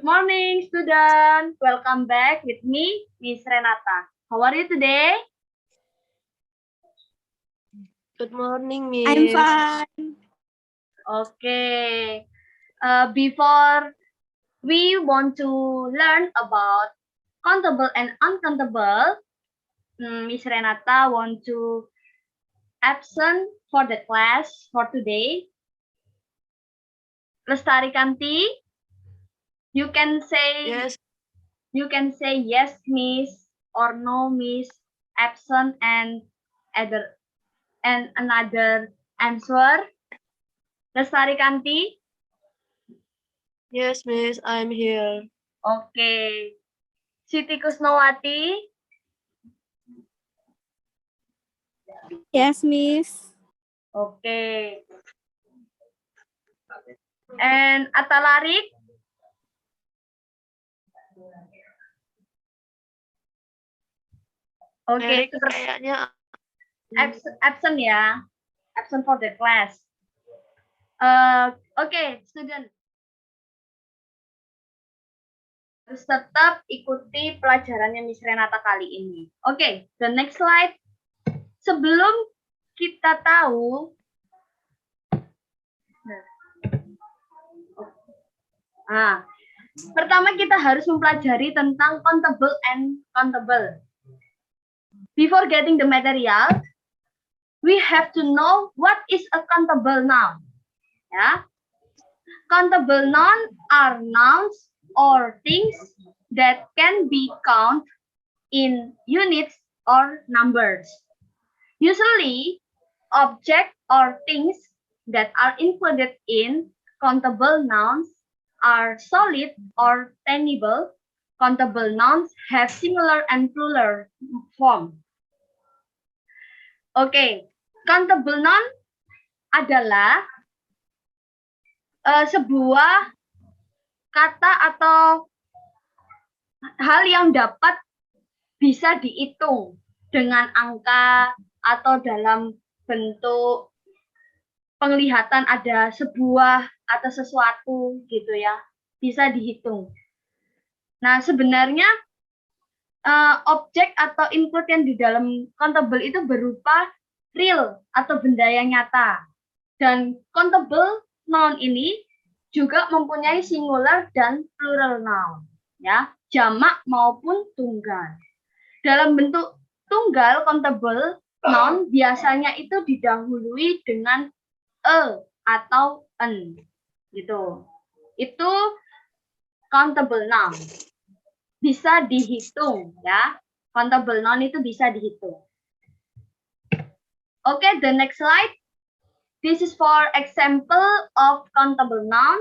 Good morning, student. Welcome back with me, Miss Renata. How are you today? Good morning, Miss. I'm fine. Okay. Before we want to learn about countable and uncountable, Miss Renata want to absent for the class for today. Lestari Kanti, you can say Yes. You can say yes, miss, or no, miss, absent, and another answer. Lestari Kanti. Yes, Miss. I'm here. Okay. Siti Kusnowati. Yes, Miss. Okay. And Atalarik. Okay. Eric kayaknya Absent ya. Absent for the class. Okay, student. Harus tetap ikuti pelajarannya Miss Renata kali ini. Okay, the next slide. Sebelum kita tahu pertama kita harus mempelajari tentang countable and countable. Before getting the material, we have to know what is a countable noun. Ya. Countable noun are nouns or things that can be counted in units or numbers. Usually, objects or things that are included in countable nouns are solid or tangible. Countable nouns have singular and plural form. Oke, countable noun adalah sebuah kata atau hal yang dapat bisa dihitung dengan angka atau dalam bentuk penglihatan ada sebuah atau sesuatu gitu ya, bisa dihitung. Nah, sebenarnya objek atau input yang di dalam countable itu berupa real atau benda yang nyata. Dan countable noun ini juga mempunyai singular dan plural noun, ya, jamak maupun tunggal. Dalam bentuk tunggal countable noun biasanya itu didahului dengan atau an, gitu. Itu countable noun. Bisa dihitung, ya. Countable noun itu bisa dihitung. Okay, the next slide. This is for example of countable noun.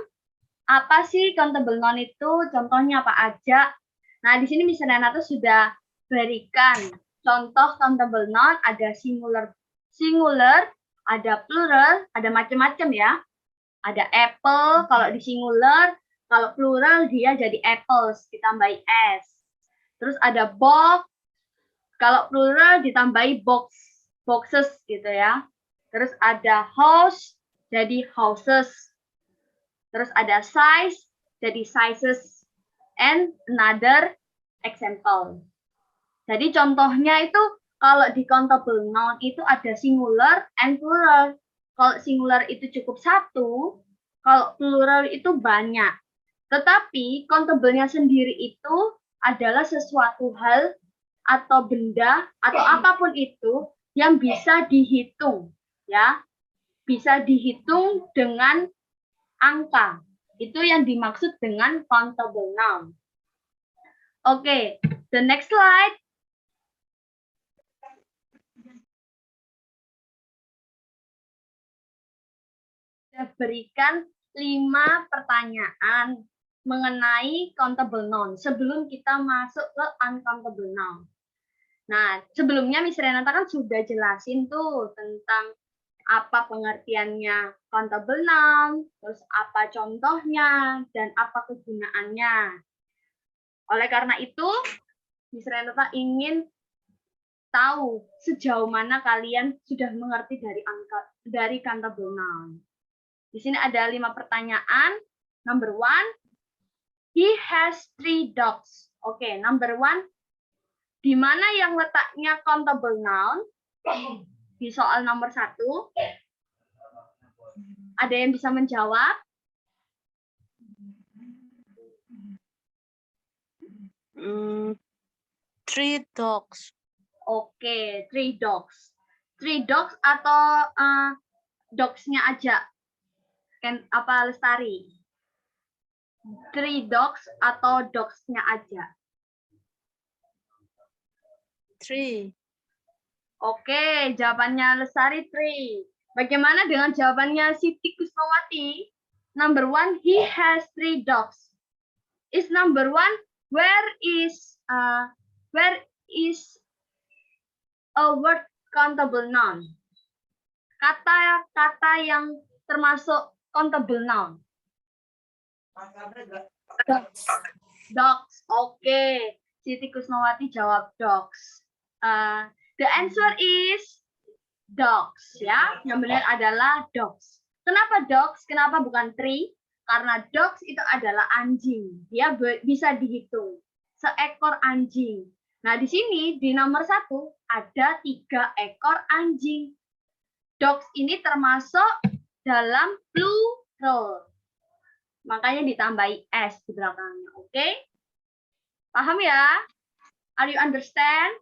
Apa sih countable noun itu? Contohnya apa aja? Nah, di sini Miss Renata sudah berikan contoh countable noun, ada singular, ada plural, ada macam-macam ya. Ada apple kalau di singular, kalau plural dia jadi apples ditambahi s. Terus ada box, kalau plural ditambahi boxes gitu ya. Terus ada house jadi houses. Terus ada size jadi sizes. And another example. Jadi contohnya itu kalau di countable noun itu ada singular and plural. Kalau singular itu cukup satu, kalau plural itu banyak. Tetapi countable-nya sendiri itu adalah sesuatu hal atau benda atau apapun itu yang bisa dihitung, ya. Bisa dihitung dengan angka. Itu yang dimaksud dengan countable noun. Oke, the next slide. Saya berikan 5 pertanyaan mengenai countable noun sebelum kita masuk ke uncountable noun. Nah, sebelumnya Miss Renata kan sudah jelasin tuh tentang apa pengertiannya countable noun, terus apa contohnya, dan apa kegunaannya. Oleh karena itu, Miss Renata ingin tahu sejauh mana kalian sudah mengerti dari countable noun. Di sini ada 5 pertanyaan. Number 1, He has 3 dogs. Oke, number 1. Di mana yang letaknya countable noun? Di soal nomor 1. Ada yang bisa menjawab? Mm, 3 dogs. Oke, 3 dogs. 3 dogs atau dogs-nya aja? Apa Lestari? 3 dogs atau dogs-nya aja? 3. Oke, jawabannya Lestari 3. Bagaimana dengan jawabannya Siti Kusmawati? Number 1, he has 3 dogs. Is number 1, where is a word countable noun? Kata-kata yang termasuk countable noun. Dogs. Oke. Siti Kusmawati jawab dogs. The answer is dogs, ya. Yang benar adalah dogs. Kenapa dogs? Kenapa bukan tree? Karena dogs itu adalah anjing. Dia bisa dihitung. Seekor anjing. Nah, di sini di nomor 1 ada 3 ekor anjing. Dogs ini termasuk dalam plural. Makanya ditambahi s di belakangnya. Oke? Paham ya? Are you understand?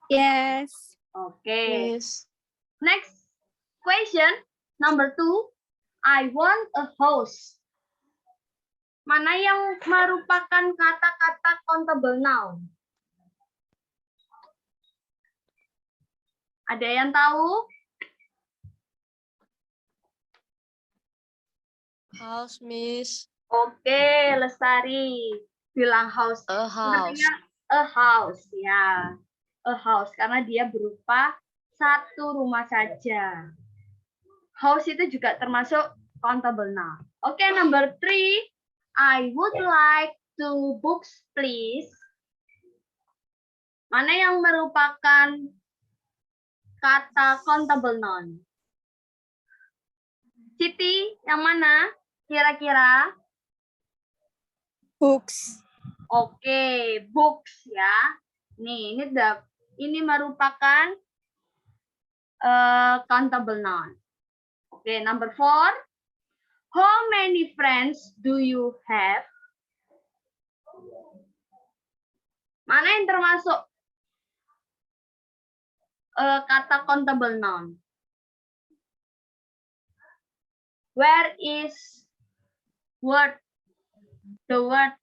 Yes. Oke. Yes. Next question, number 2. I want a house. Mana yang merupakan kata-kata countable noun? Ada yang tahu? House, Miss. Oke, Lestari bilang house. A house. Sepertinya a house, ya. A house karena dia berupa satu rumah saja. House itu juga termasuk countable noun. Oke, number 3. I would like 2 books, please. Mana yang merupakan kata countable noun? Siti, yang mana? Kira-kira? Books. Oke, books ya. Nih, ini merupakan countable noun. Oke, number 4. How many friends do you have? Mana yang termasuk kata countable noun? Where is the word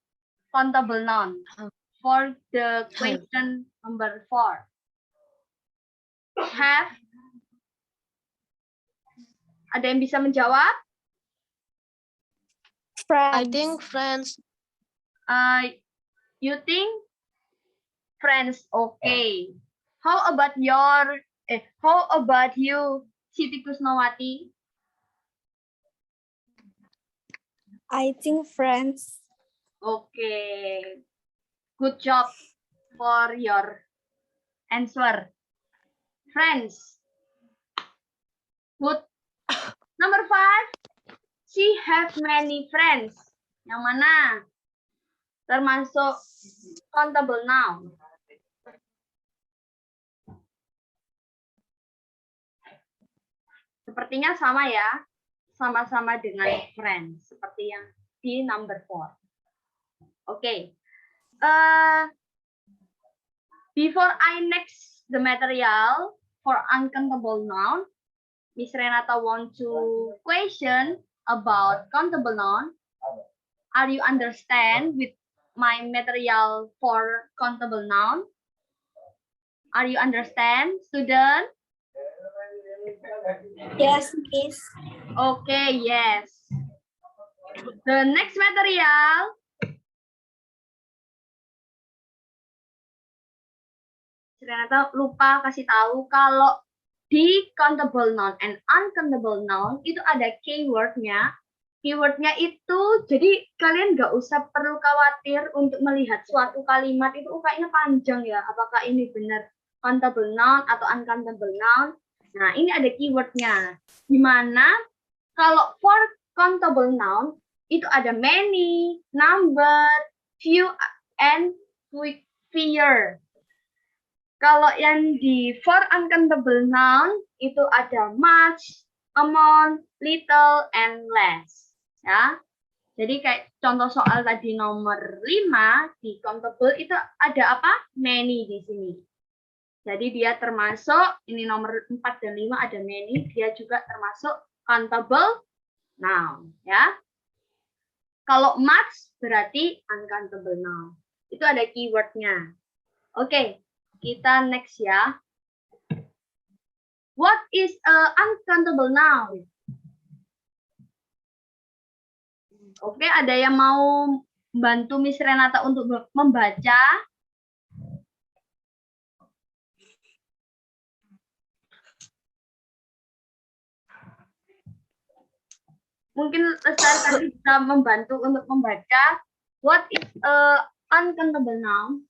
countable noun for the question number 4? Have? Ada yang bisa menjawab? Friends. I think friends. You think? Friends, okay. How about you, Siti Kusmawati? I think friends. Okay. Good job for your answer. Friends. Good. Number 5. She have many friends. Yang mana? Termasuk countable noun. Sepertinya sama ya. Sama-sama dengan friends. Seperti yang di number 4. Oke. Before I next the material for uncountable noun, Miss Renata want to question about countable noun. Are you understand with my material for countable noun? Are you understand, student? Yes, Miss. Okay, yes. The next material. Renata lupa kasih tahu kalau di countable noun and uncountable noun itu ada keywordnya. Keywordnya itu, jadi kalian nggak usah perlu khawatir untuk melihat suatu kalimat itu kayaknya panjang ya. Apakah ini benar countable noun atau uncountable noun? Nah, ini ada keywordnya. Dimana kalau for countable noun itu ada many, number, few, and fewer. Kalau yang di for uncountable noun itu ada much, amount, little, and less. Ya. Jadi kayak contoh soal tadi nomor 5 di countable itu ada apa? Many di sini. Jadi dia termasuk ini nomor 4 dan 5 ada many, dia juga termasuk countable noun, ya. Kalau much berarti uncountable noun. Itu ada keywordnya. Oke, kita next ya. What is a uncountable noun? Oke, ada yang mau bantu Miss Renata untuk membaca? Mungkin Lestari tadi bisa membantu untuk membaca. What is a uncountable noun?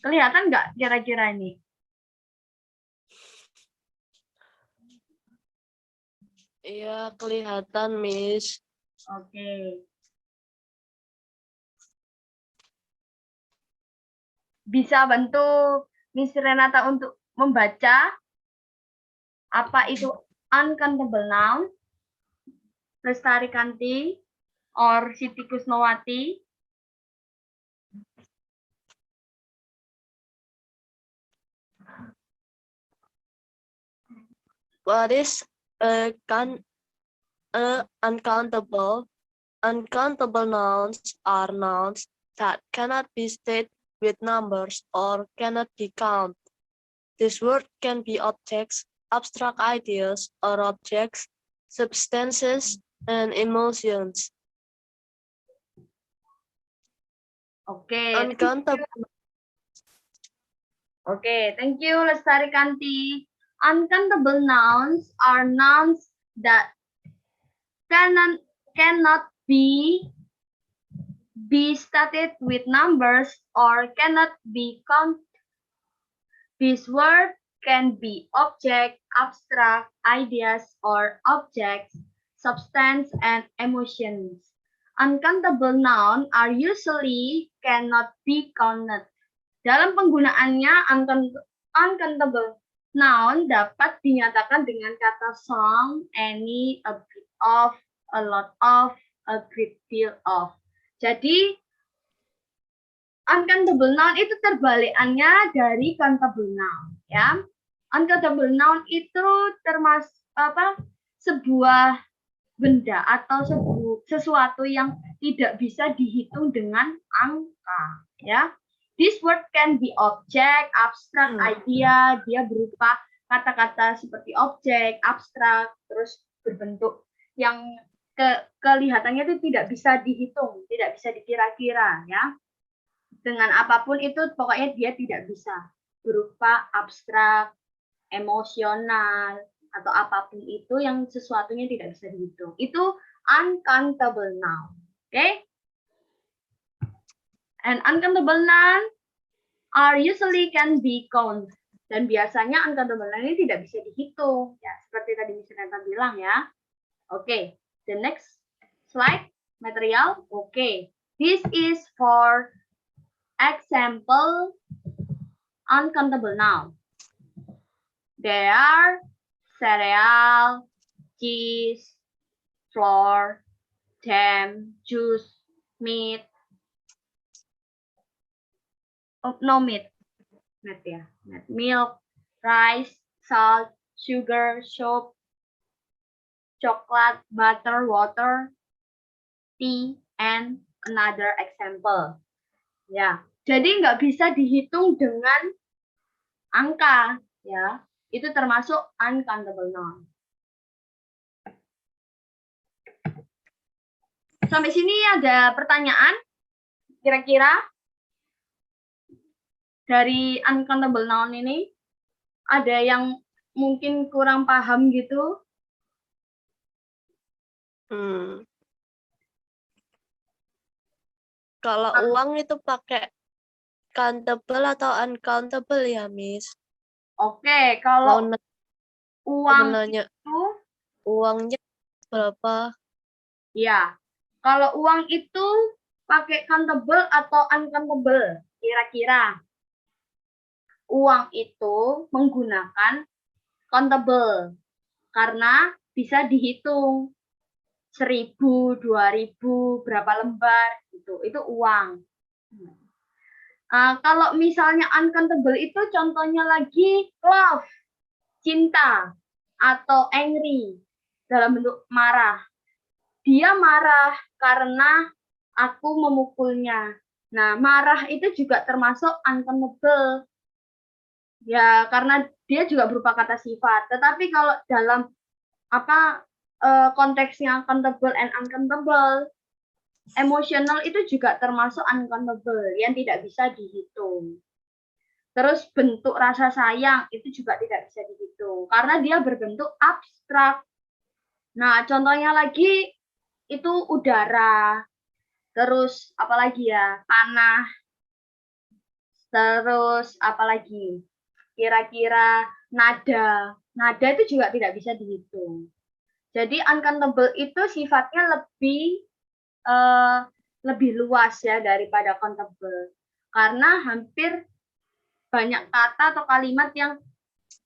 Kelihatan nggak kira-kira ini? Iya, kelihatan, Miss. Oke. Bisa bantu Miss Renata untuk membaca apa itu uncountable noun? Lestari Kanti or Siti Kusnowati? What is uncountable? Uncountable nouns are nouns that cannot be stated with numbers or cannot be counted. This word can be objects, abstract ideas, or objects, substances, and emotions. Oke. Uncountable. Oke, thank you Lestari Kanti. Uncountable nouns are nouns that cannot be stated with numbers or cannot be counted. This word can be object, abstract, ideas, or objects, substance, and emotions. Uncountable nouns are usually cannot be counted. Dalam penggunaannya, uncountable noun dapat dinyatakan dengan kata some, any, a bit of, a lot of, a great deal of. Jadi, uncountable noun itu terbalikannya dari countable noun, ya. Uncountable noun itu termasuk sebuah benda atau sesuatu yang tidak bisa dihitung dengan angka, ya. This word can be object, abstract idea, dia berupa kata-kata seperti objek, abstrak, terus berbentuk yang kelihatannya itu tidak bisa dihitung, tidak bisa dikira-kira, ya. Dengan apapun itu pokoknya dia tidak bisa berupa abstrak, emosional, atau apapun itu yang sesuatunya tidak bisa dihitung. Itu uncountable noun. Oke? And uncountable noun are usually can be counted. Dan biasanya uncountable noun ini tidak bisa dihitung. Ya, seperti tadi Miss Renata bilang ya. Oke, the next slide, material. Oke, this is for example uncountable noun. They are cereal, cheese, flour, jam, juice, meat. Oh, no meat. Meat ya. Meat. Milk, rice, salt, sugar, soap, chocolate, butter, water, tea, and another example. Ya, jadi nggak bisa dihitung dengan angka, ya. Itu termasuk uncountable noun. Sampai sini ada pertanyaan? Kira-kira dari uncountable noun ini ada yang mungkin kurang paham gitu? Kalau uang itu pakai countable atau uncountable ya, Miss? Oke, Mau kalau uang nanya itu, uangnya berapa? ya, kalau uang itu pakai countable atau uncountable, kira-kira uang itu menggunakan countable karena bisa dihitung 1.000, 2.000, berapa lembar gitu. Itu uang. Kalau misalnya uncountable itu contohnya lagi love, cinta, atau angry dalam bentuk marah. Dia marah karena aku memukulnya. Nah, marah itu juga termasuk uncountable. Ya, karena dia juga berupa kata sifat. Tetapi kalau dalam konteksnya countable and uncountable, emosional itu juga termasuk uncountable yang tidak bisa dihitung. Terus bentuk rasa sayang itu juga tidak bisa dihitung karena dia berbentuk abstrak. Nah, contohnya lagi itu udara. Terus apalagi ya? Tanah. Terus apalagi? Kira-kira nada. Nada itu juga tidak bisa dihitung. Jadi uncountable itu sifatnya lebih luas ya daripada countable. Karena hampir banyak kata atau kalimat yang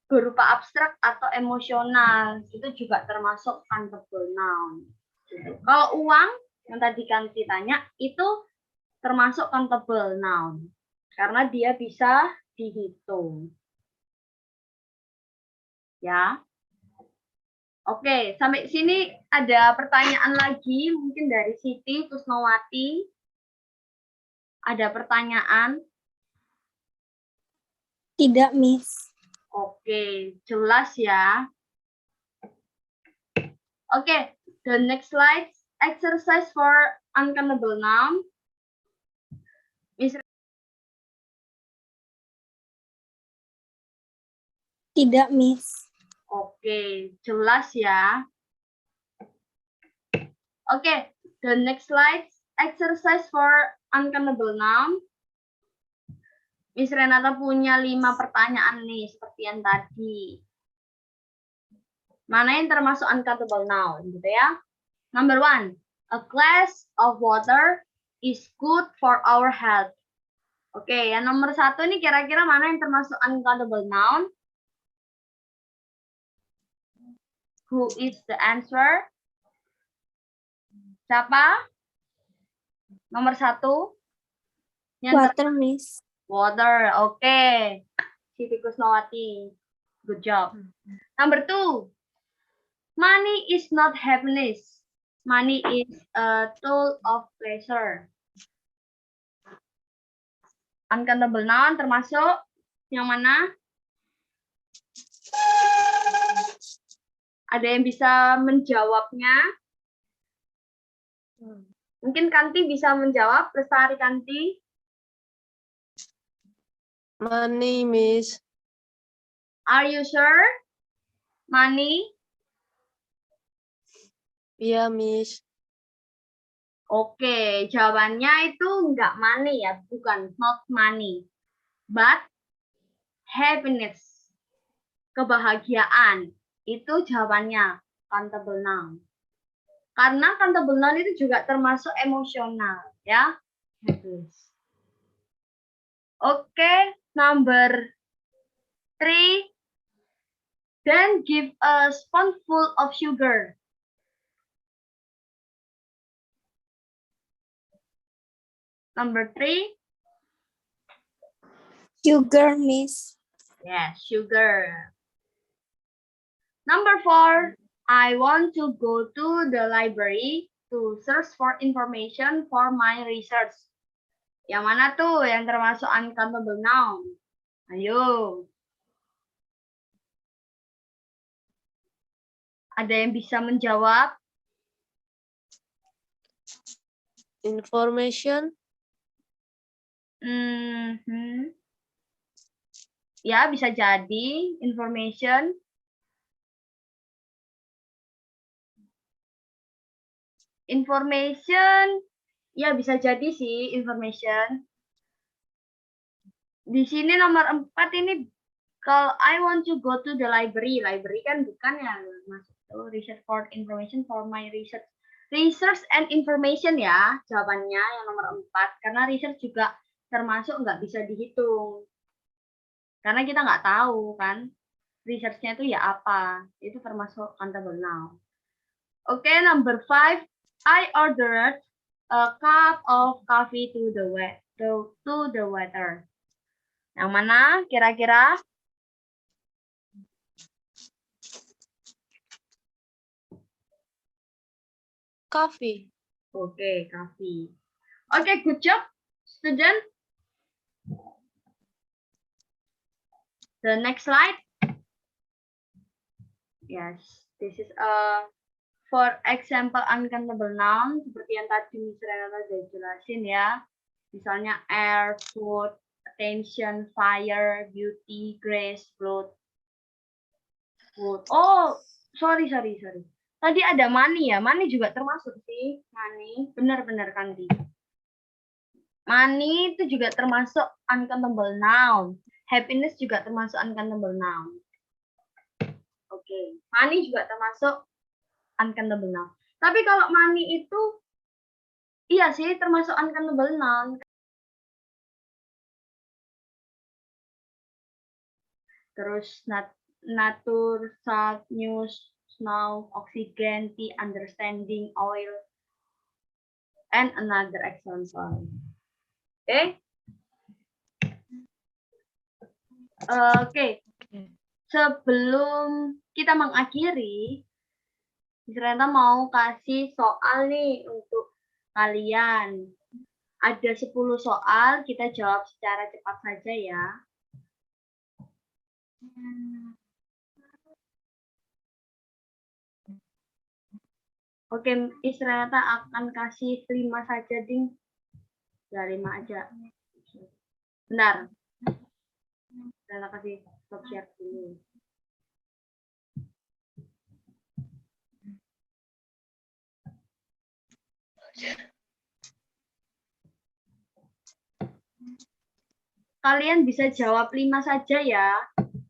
berupa abstrak atau emosional. Itu juga termasuk countable noun. Kalau uang yang tadi Kanti tanya itu termasuk countable noun. Karena dia bisa dihitung. Ya. Oke, sampai sini ada pertanyaan lagi mungkin dari Siti Kusnowati. Ada pertanyaan? Tidak, Miss. Oke, jelas ya. Oke, the next slide, exercise for uncountable noun. Tidak, Miss. Oke, jelas ya. Oke, the next slide, exercise for uncountable noun. Miss Renata punya 5 pertanyaan nih, seperti yang tadi. Mana yang termasuk uncountable noun, gitu ya. Number 1, a glass of water is good for our health. Oke, yang nomor 1 ini kira-kira mana yang termasuk uncountable noun? Who is the answer? Siapa? Nomor 1. Water, Miss. Water. Oke. Siti Kusnowati. Good job. Number 2. Money is not happiness. Money is a tool of pleasure. Uncountable noun termasuk yang mana? Ada yang bisa menjawabnya? Mungkin Kanti bisa menjawab. Lestari Kanti. Money, Miss. Are you sure? Money? Iya, Miss. Oke, jawabannya itu enggak money ya, bukan not money, but happiness, kebahagiaan. Itu jawabannya countable noun. Karena countable noun itu juga termasuk emosional, ya. Oke, number 3. Then give a spoonful of sugar. Number 3. Sugar, Miss. Yes, sugar. Number 4, I want to go to the library to search for information for my research. Yang mana tuh yang termasuk uncountable noun? Ayo. Ada yang bisa menjawab? Information. Ya, bisa jadi information. Information, ya bisa jadi sih information. Di sini nomor 4 ini, kalau I want to go to the library. Library kan bukan ya, masuk to research for information for my research. Research and information ya, jawabannya yang nomor 4. Karena research juga termasuk nggak bisa dihitung. Karena kita nggak tahu kan, research-nya itu ya apa. Itu termasuk countable noun. Oke, number 5. I ordered a cup of coffee to the waiter. Yang mana kira-kira? Coffee. Oke, coffee. Oke, good job, student. The next slide. Yes, this is for example uncountable noun, seperti yang tadi Miss Renata sudah jelasin ya. Misalnya air, food, attention, fire, beauty, grace, blood, food. Oh, sorry. Tadi ada money ya, money juga termasuk sih, money. Benar-benar Kandi. Money itu juga termasuk uncountable noun. Happiness juga termasuk uncountable noun. Oke, money juga termasuk uncountable noun. Tapi kalau money itu, iya sih termasuk uncountable noun. Terus nature, salt, news, snow, oxygen, tea, understanding, oil, and another example. Oke. Oke. Sebelum kita mengakhiri, Renta mau kasih soal nih untuk kalian. Ada 10 soal, kita jawab secara cepat saja ya. Oke, Renata akan kasih 5 saja, Ding. Ya, 5 aja. Benar. Renata kasih stop share dulu. Kalian bisa jawab 5 saja ya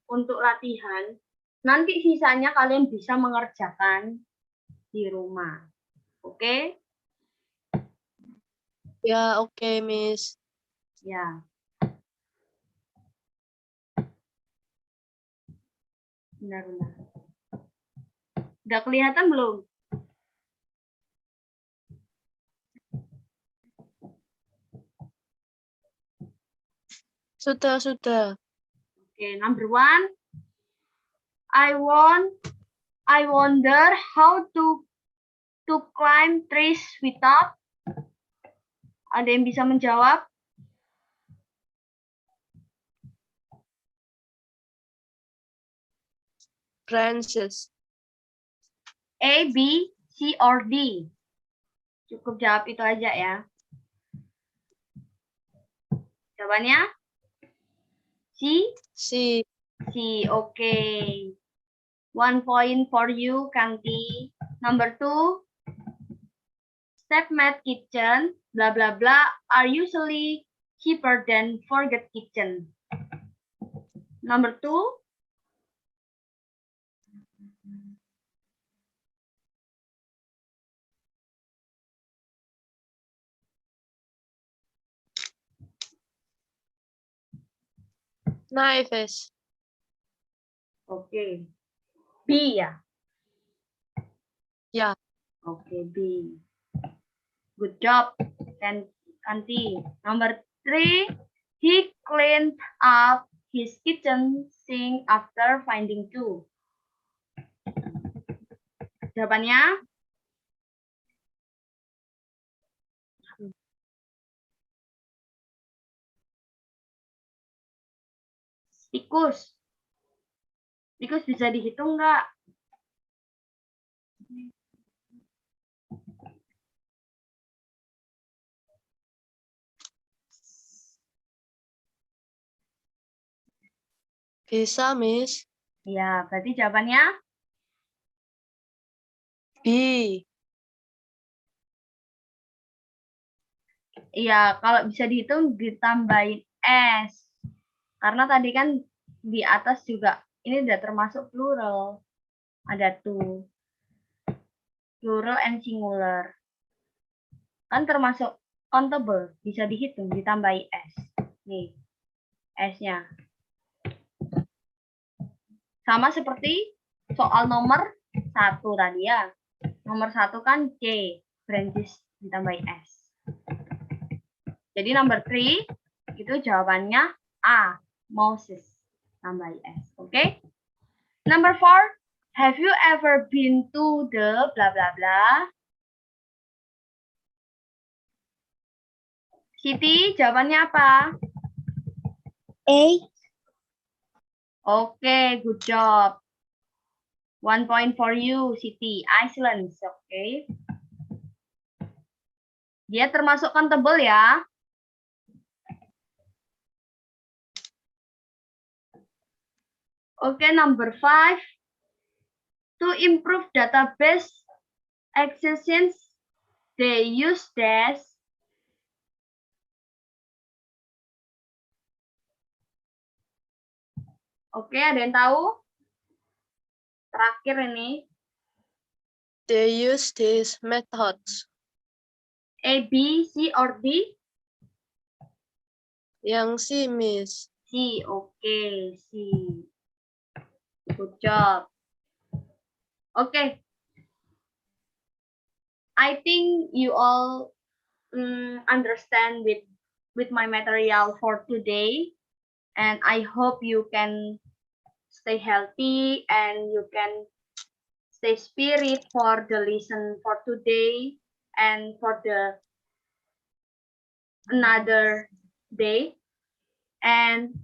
untuk latihan. Nanti sisanya kalian bisa mengerjakan di rumah. Oke? Ya, oke, Miss. Ya. Benar. Udah kelihatan belum? Sudah. Oke, number 1. I wonder how to climb trees without. Ada yang bisa menjawab? Branches. A, B, C, or D? Cukup jawab itu aja ya. Jawabannya? C? C. C, oke. 1 point for you, Kanti. Number 2. Step-made kitchen, blah, blah, blah, are usually cheaper than forget kitchen. Number 2. Knives. Oke. B ya? Ya. Oke, B. Good job, Kanti. Number 3, he cleaned up his kitchen sink after finding 2. Jawabannya? Tikus. Tikus bisa dihitung nggak? Bisa, Miss. Ya, berarti jawabannya? B. Iya, kalau bisa dihitung ditambahin S. Karena tadi kan di atas juga ini udah termasuk plural. Ada two. Plural and singular. Kan termasuk countable, bisa dihitung, ditambahi S. Nih, S-nya. Sama seperti soal nomor 1 tadi ya. Nomor 1 kan C, branches ditambahi S. Jadi number 3 itu jawabannya A, Moses tambahi S. Oke? Number 4, have you ever been to the bla bla bla? Siti, jawabannya apa? A. Oke, good job. 1 point for you, Siti. Iceland, oke. Dia termasuk countable ya. Oke, number 5. To improve database accessions, they use dash. Oke, ada yang tahu? Terakhir ini. They use these methods. A, B, C, or D? Yang C, Miss. C, oke, C. Good job. Okay. I think you all understand with my material for today, and I hope you can stay healthy and you can stay spirit for the lesson for today and for the another day. And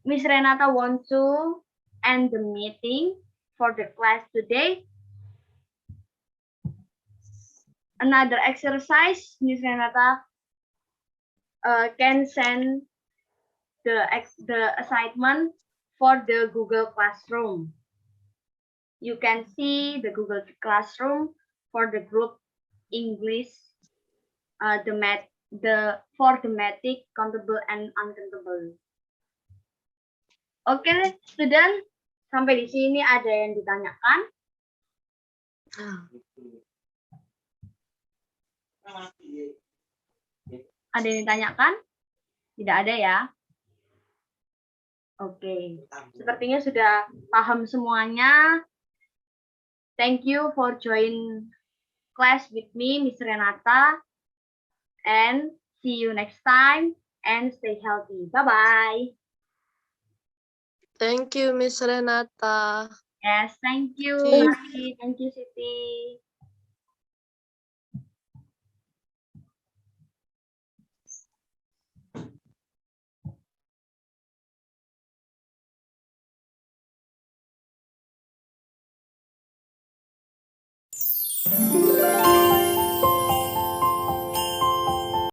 Miss Renata wants to end the meeting for the class today. Another exercise, Miss Renata can send the assignment for the Google Classroom. You can see the Google Classroom for the group English, for thematic, countable, and uncountable. Oke, student, sampai di sini ada yang ditanyakan? Ada yang ditanyakan? Tidak ada ya? Oke, sepertinya sudah paham semuanya. Thank you for join class with me, Miss Renata. And see you next time and stay healthy. Bye-bye. Thank you, Miss Renata. Yes, thank you. See you. Thank you, Siti.